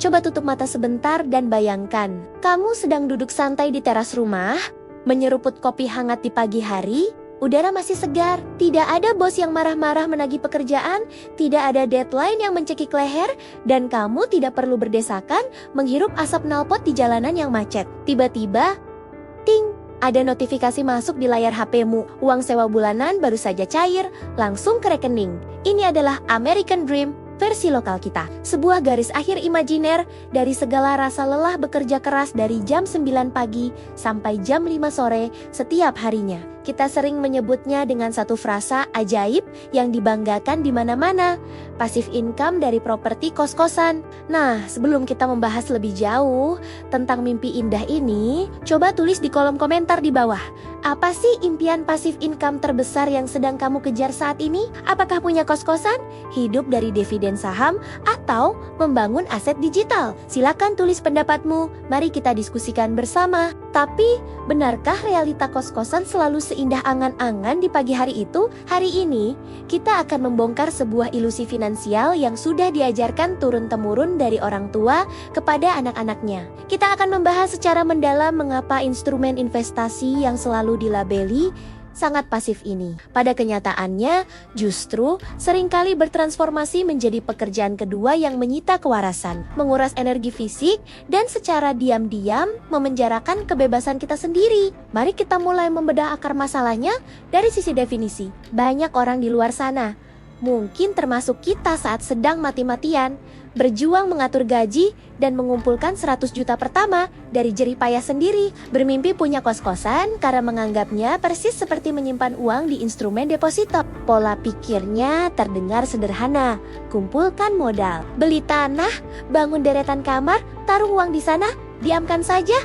Coba tutup mata sebentar dan bayangkan, kamu sedang duduk santai di teras rumah, menyeruput kopi hangat di pagi hari, udara masih segar, tidak ada bos yang marah-marah menagih pekerjaan, tidak ada deadline yang mencekik leher, dan kamu tidak perlu berdesakan menghirup asap knalpot di jalanan yang macet. Tiba-tiba, ting! Ada notifikasi masuk di layar HP-mu. Uang sewa bulanan baru saja cair, langsung ke rekening. Ini adalah American Dream versi lokal kita. Sebuah garis akhir imajiner dari segala rasa lelah bekerja keras dari jam 9 pagi sampai jam 5 sore setiap harinya. Kita sering menyebutnya dengan satu frasa ajaib yang dibanggakan di mana-mana. Pasif income dari properti kos-kosan. Nah, sebelum kita membahas lebih jauh tentang mimpi indah ini, coba tulis di kolom komentar di bawah. Apa sih impian pasif income terbesar yang sedang kamu kejar saat ini? Apakah punya kos-kosan, hidup dari dividen saham, atau membangun aset digital? Silakan tulis pendapatmu, mari kita diskusikan bersama. Tapi, benarkah realita kos-kosan selalu seindah angan-angan di pagi hari itu? Hari ini, kita akan membongkar sebuah ilusi finansial yang sudah diajarkan turun-temurun dari orang tua kepada anak-anaknya. Kita akan membahas secara mendalam mengapa instrumen investasi yang selalu dilabeli sangat pasif ini, pada kenyataannya justru seringkali bertransformasi menjadi pekerjaan kedua yang menyita kewarasan, menguras energi fisik, dan secara diam-diam memenjarakan kebebasan kita sendiri. Mari kita mulai membedah akar masalahnya dari sisi definisi. Banyak orang di luar sana, mungkin termasuk kita saat sedang mati-matian, berjuang mengatur gaji dan mengumpulkan 100 juta pertama dari jerih payah sendiri, bermimpi punya kos-kosan karena menganggapnya persis seperti menyimpan uang di instrumen deposito. Pola pikirnya terdengar sederhana, kumpulkan modal, beli tanah, bangun deretan kamar, taruh uang di sana, diamkan saja.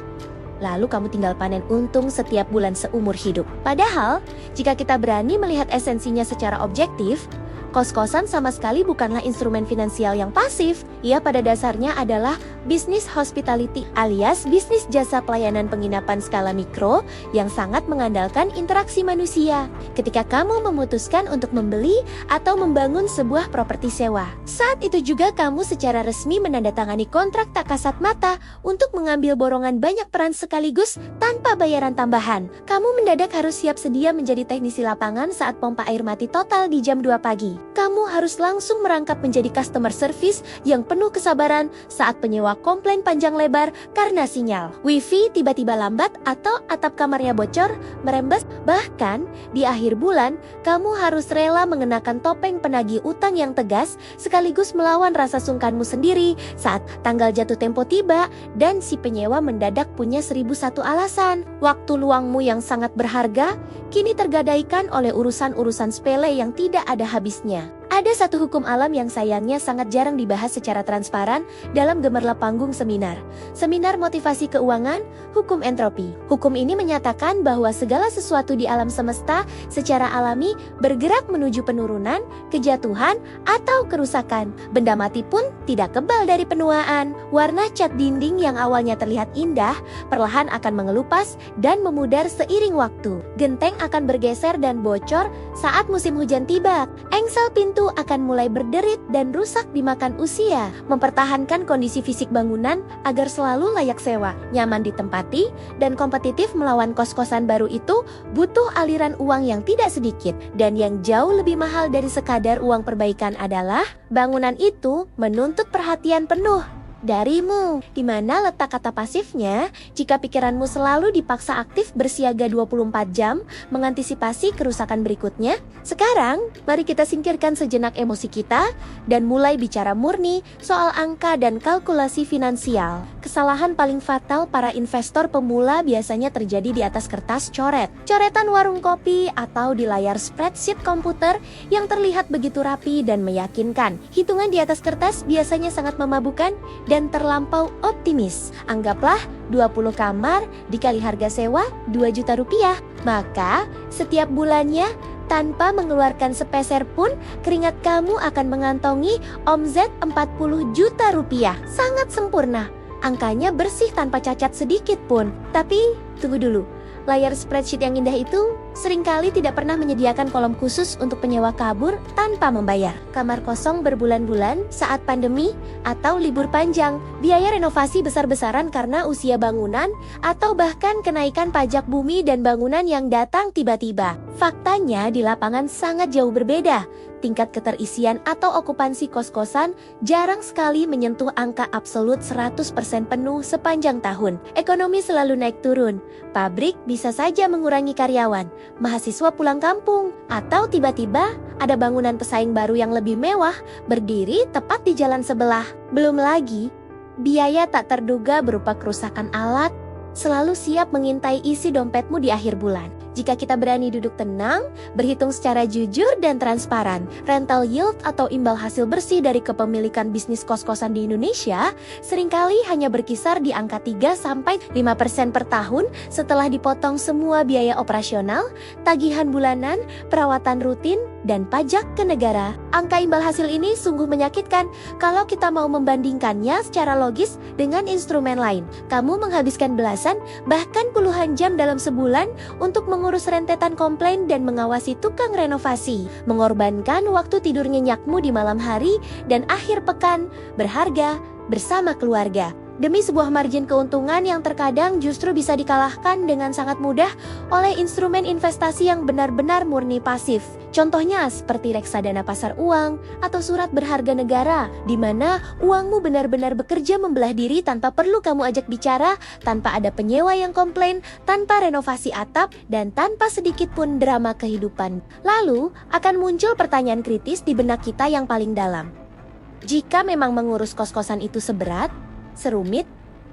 Lalu kamu tinggal panen untung setiap bulan seumur hidup. Padahal, jika kita berani melihat esensinya secara objektif, kos-kosan sama sekali bukanlah instrumen finansial yang pasif. Ia pada dasarnya adalah bisnis hospitality alias bisnis jasa pelayanan penginapan skala mikro yang sangat mengandalkan interaksi manusia. Ketika kamu memutuskan untuk membeli atau membangun sebuah properti sewa, saat itu juga kamu secara resmi menandatangani kontrak tak kasat mata untuk mengambil borongan banyak peran sekaligus tanpa bayaran tambahan. Kamu mendadak harus siap sedia menjadi teknisi lapangan saat pompa air mati total di jam 2 pagi. Kamu harus langsung merangkap menjadi customer service yang penuh kesabaran saat penyewa komplain panjang lebar karena sinyal wifi tiba-tiba lambat atau atap kamarnya bocor, merembes. Bahkan di akhir bulan, kamu harus rela mengenakan topeng penagih utang yang tegas sekaligus melawan rasa sungkanmu sendiri saat tanggal jatuh tempo tiba dan si penyewa mendadak punya 1001 alasan. Waktu luangmu yang sangat berharga kini tergadaikan oleh urusan-urusan sepele yang tidak ada habisnya. Ada satu hukum alam yang sayangnya sangat jarang dibahas secara transparan dalam gemerlap panggung seminar. Seminar motivasi keuangan, hukum entropi. Hukum ini menyatakan bahwa segala sesuatu di alam semesta secara alami bergerak menuju penurunan, kejatuhan, atau kerusakan. Benda mati pun tidak kebal dari penuaan. Warna cat dinding yang awalnya terlihat indah, perlahan akan mengelupas dan memudar seiring waktu. Genteng akan bergeser dan bocor saat musim hujan tiba. Engsel pintu akan mulai berderit dan rusak dimakan usia. Mempertahankan kondisi fisik bangunan agar selalu layak sewa, nyaman ditempati, dan kompetitif melawan kos-kosan baru itu butuh aliran uang yang tidak sedikit. Dan yang jauh lebih mahal dari sekadar uang perbaikan adalah bangunan itu menuntut perhatian penuh darimu. Di mana letak kata pasifnya jika pikiranmu selalu dipaksa aktif bersiaga 24 jam mengantisipasi kerusakan berikutnya? Sekarang, mari kita singkirkan sejenak emosi kita dan mulai bicara murni soal angka dan kalkulasi finansial. Kesalahan paling fatal para investor pemula biasanya terjadi di atas kertas coret, coretan warung kopi, atau di layar spreadsheet komputer yang terlihat begitu rapi dan meyakinkan. Hitungan di atas kertas biasanya sangat memabukkan dan terlampau optimis. Anggaplah 20 kamar dikali harga sewa 2 juta rupiah. Maka setiap bulannya tanpa mengeluarkan sepeser pun keringat kamu akan mengantongi omzet 40 juta rupiah. Sangat sempurna. Angkanya bersih tanpa cacat sedikit pun. Tapi tunggu dulu. Layar spreadsheet yang indah itu seringkali tidak pernah menyediakan kolom khusus untuk penyewa kabur tanpa membayar. Kamar kosong berbulan-bulan saat pandemi atau libur panjang, biaya renovasi besar-besaran karena usia bangunan, atau bahkan kenaikan pajak bumi dan bangunan yang datang tiba-tiba. Faktanya di lapangan sangat jauh berbeda. Tingkat keterisian atau okupansi kos-kosan jarang sekali menyentuh angka absolut 100% penuh sepanjang tahun. Ekonomi selalu naik turun. Pabrik bisa saja mengurangi karyawan, mahasiswa pulang kampung, atau tiba-tiba ada bangunan pesaing baru yang lebih mewah berdiri tepat di jalan sebelah. Belum lagi, biaya tak terduga berupa kerusakan alat selalu siap mengintai isi dompetmu di akhir bulan. Jika kita berani duduk tenang, berhitung secara jujur dan transparan, rental yield atau imbal hasil bersih dari kepemilikan bisnis kos-kosan di Indonesia seringkali hanya berkisar di angka 3-5% per tahun setelah dipotong semua biaya operasional, tagihan bulanan, perawatan rutin, dan pajak ke negara. Angka imbal hasil ini sungguh menyakitkan kalau kita mau membandingkannya secara logis dengan instrumen lain. Kamu menghabiskan belasan, bahkan puluhan jam dalam sebulan untuk mengurus rentetan komplain dan mengawasi tukang renovasi, mengorbankan waktu tidur nyenyakmu di malam hari dan akhir pekan berharga bersama keluarga demi sebuah margin keuntungan yang terkadang justru bisa dikalahkan dengan sangat mudah oleh instrumen investasi yang benar-benar murni pasif. Contohnya seperti reksadana pasar uang atau surat berharga negara, di mana uangmu benar-benar bekerja membelah diri tanpa perlu kamu ajak bicara, tanpa ada penyewa yang komplain, tanpa renovasi atap, dan tanpa sedikit pun drama kehidupan. Lalu akan muncul pertanyaan kritis di benak kita yang paling dalam. Jika memang mengurus kos-kosan itu seberat, serumit,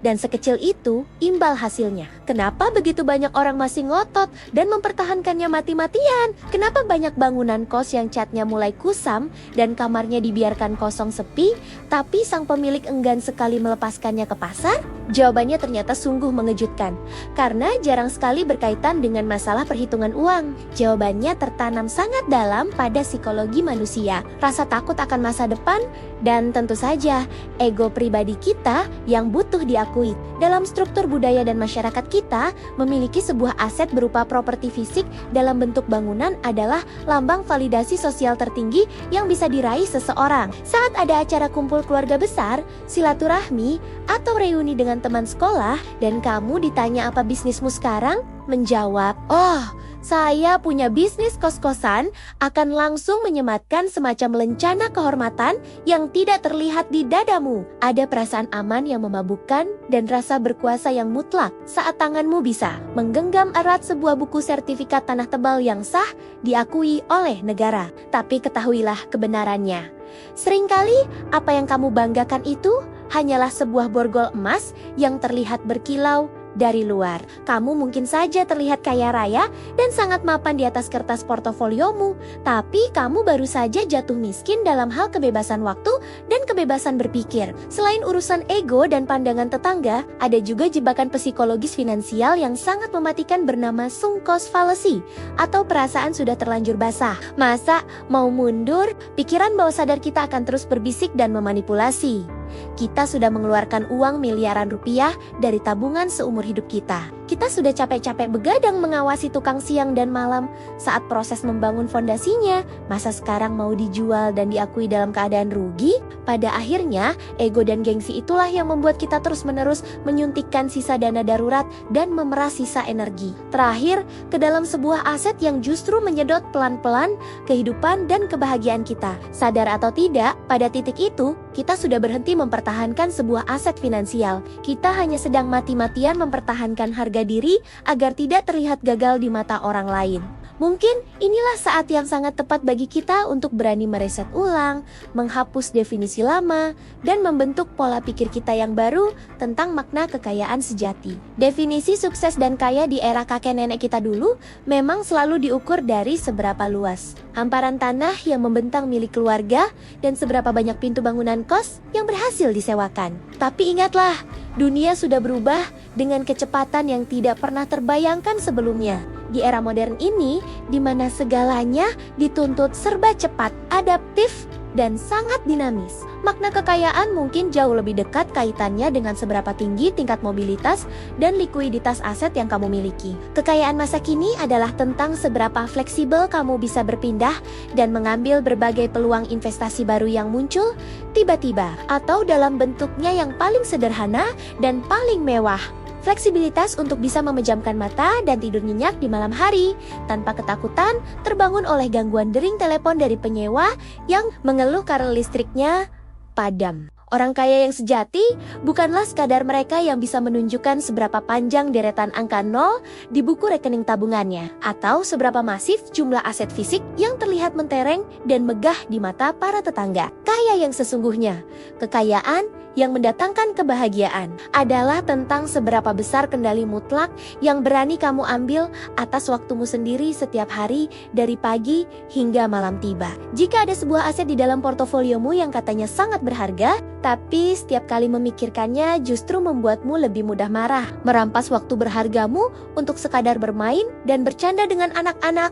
dan sekecil itu imbal hasilnya, kenapa begitu banyak orang masih ngotot dan mempertahankannya mati-matian? Kenapa banyak bangunan kos yang catnya mulai kusam dan kamarnya dibiarkan kosong sepi, tapi sang pemilik enggan sekali melepaskannya ke pasar? Jawabannya ternyata sungguh mengejutkan, karena jarang sekali berkaitan dengan masalah perhitungan uang. Jawabannya tertanam sangat dalam pada psikologi manusia, rasa takut akan masa depan, dan tentu saja ego pribadi kita yang butuh diakui. Dalam struktur budaya dan masyarakat kita, memiliki sebuah aset berupa properti fisik dalam bentuk bangunan adalah lambang validasi sosial tertinggi yang bisa diraih seseorang. Saat ada acara kumpul keluarga besar, silaturahmi, atau reuni dengan teman sekolah, dan kamu ditanya apa bisnismu sekarang, menjawab, "Oh, saya punya bisnis kos-kosan," akan langsung menyematkan semacam lencana kehormatan yang tidak terlihat di dadamu. Ada perasaan aman yang memabukkan dan rasa berkuasa yang mutlak saat tanganmu bisa menggenggam erat sebuah buku sertifikat tanah tebal yang sah diakui oleh negara. Tapi ketahuilah kebenarannya. Seringkali apa yang kamu banggakan itu hanyalah sebuah borgol emas yang terlihat berkilau dari luar. Kamu mungkin saja terlihat kaya raya dan sangat mapan di atas kertas portofoliomu, tapi kamu baru saja jatuh miskin dalam hal kebebasan waktu dan kebebasan berpikir. Selain urusan ego dan pandangan tetangga, ada juga jebakan psikologis finansial yang sangat mematikan bernama sunk cost fallacy, atau perasaan sudah terlanjur basah. Masa mau mundur, pikiran bawah sadar kita akan terus berbisik dan memanipulasi. Kita sudah mengeluarkan uang miliaran rupiah dari tabungan seumur hidup kita. Kita sudah capek-capek begadang mengawasi tukang siang dan malam saat proses membangun fondasinya. Masa sekarang mau dijual dan diakui dalam keadaan rugi? Pada akhirnya, ego dan gengsi itulah yang membuat kita terus-menerus menyuntikkan sisa dana darurat dan memeras sisa energi terakhir ke dalam sebuah aset yang justru menyedot pelan-pelan kehidupan dan kebahagiaan kita. Sadar atau tidak, pada titik itu, kita sudah berhenti mempertahankan sebuah aset finansial. Kita hanya sedang mati-matian mempertahankan harga diri agar tidak terlihat gagal di mata orang lain. Mungkin inilah saat yang sangat tepat bagi kita untuk berani mereset ulang, menghapus definisi lama, dan membentuk pola pikir kita yang baru tentang makna kekayaan sejati. Definisi sukses dan kaya di era kakek nenek kita dulu memang selalu diukur dari seberapa luas hamparan tanah yang membentang milik keluarga dan seberapa banyak pintu bangunan kos yang berhasil disewakan. Tapi ingatlah, dunia sudah berubah dengan kecepatan yang tidak pernah terbayangkan sebelumnya. Di era modern ini, di mana segalanya dituntut serba cepat, adaptif, dan sangat dinamis. Makna kekayaan mungkin jauh lebih dekat kaitannya dengan seberapa tinggi tingkat mobilitas dan likuiditas aset yang kamu miliki. Kekayaan masa kini adalah tentang seberapa fleksibel kamu bisa berpindah dan mengambil berbagai peluang investasi baru yang muncul tiba-tiba atau dalam bentuknya yang paling sederhana dan paling mewah. Fleksibilitas untuk bisa memejamkan mata dan tidur nyenyak di malam hari tanpa ketakutan terbangun oleh gangguan dering telepon dari penyewa yang mengeluh karena listriknya padam. Orang kaya yang sejati bukanlah sekadar mereka yang bisa menunjukkan seberapa panjang deretan angka 0 di buku rekening tabungannya, atau seberapa masif jumlah aset fisik yang terlihat mentereng dan megah di mata para tetangga. Kaya yang sesungguhnya, kekayaan yang mendatangkan kebahagiaan, adalah tentang seberapa besar kendali mutlak yang berani kamu ambil atas waktumu sendiri setiap hari dari pagi hingga malam tiba. Jika ada sebuah aset di dalam portofoliomu yang katanya sangat berharga, tapi setiap kali memikirkannya justru membuatmu lebih mudah marah, merampas waktu berhargamu untuk sekadar bermain dan bercanda dengan anak-anak,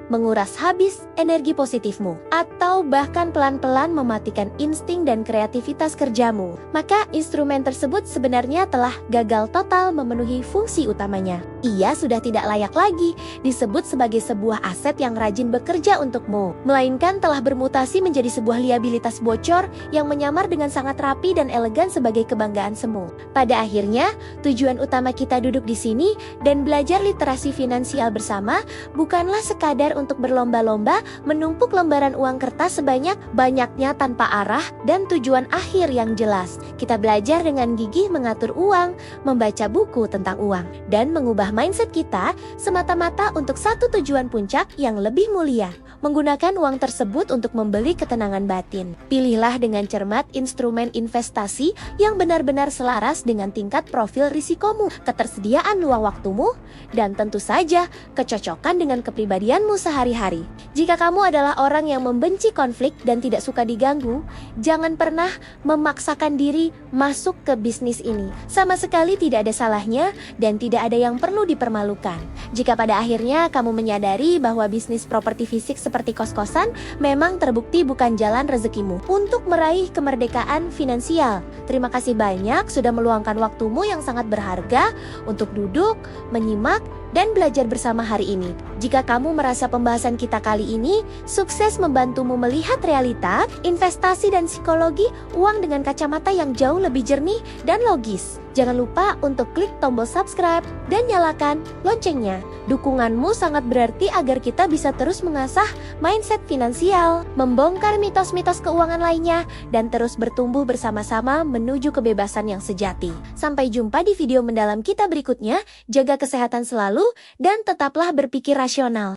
menguras habis energi positifmu, atau bahkan pelan-pelan mematikan insting dan kreativitas kerjamu, maka instrumen tersebut sebenarnya telah gagal total memenuhi fungsi utamanya. Ia sudah tidak layak lagi disebut sebagai sebuah aset yang rajin bekerja untukmu, melainkan telah bermutasi menjadi sebuah liabilitas bocor yang menyamar dengan sangat rapi dan elegan sebagai kebanggaan semu. Pada akhirnya, tujuan utama kita duduk di sini dan belajar literasi finansial bersama bukanlah sekadar untuk berlomba-lomba menumpuk lembaran uang kertas sebanyak-banyaknya tanpa arah dan tujuan akhir yang jelas. Kita belajar dengan gigih mengatur uang, membaca buku tentang uang, dan mengubah mindset kita semata-mata untuk satu tujuan puncak yang lebih mulia, menggunakan uang tersebut untuk membeli ketenangan batin. Pilihlah dengan cermat instrumen investasi yang benar-benar selaras dengan tingkat profil risikomu, ketersediaan luang waktumu, dan tentu saja kecocokan dengan kepribadianmu sehari-hari. Jika kamu adalah orang yang membenci konflik dan tidak suka diganggu, jangan pernah memaksakan diri masuk ke bisnis ini. Sama sekali tidak ada salahnya dan tidak ada yang perlu dipermalukan. Jika pada akhirnya kamu menyadari bahwa bisnis properti fisik seperti kos-kosan memang terbukti bukan jalan rezekimu untuk meraih kemerdekaan finansial. Terima kasih banyak sudah meluangkan waktumu yang sangat berharga untuk duduk, menyimak, dan belajar bersama hari ini. Jika kamu merasa pembahasan kita kali ini sukses membantumu melihat realita, investasi dan psikologi uang dengan kacamata yang jauh lebih jernih dan logis, jangan lupa untuk klik tombol subscribe dan nyalakan loncengnya. Dukunganmu sangat berarti agar kita bisa terus mengasah mindset finansial, membongkar mitos-mitos keuangan lainnya, dan terus bertumbuh bersama-sama menuju kebebasan yang sejati. Sampai jumpa di video mendalam kita berikutnya. Jaga kesehatan selalu dan tetaplah berpikir rasional.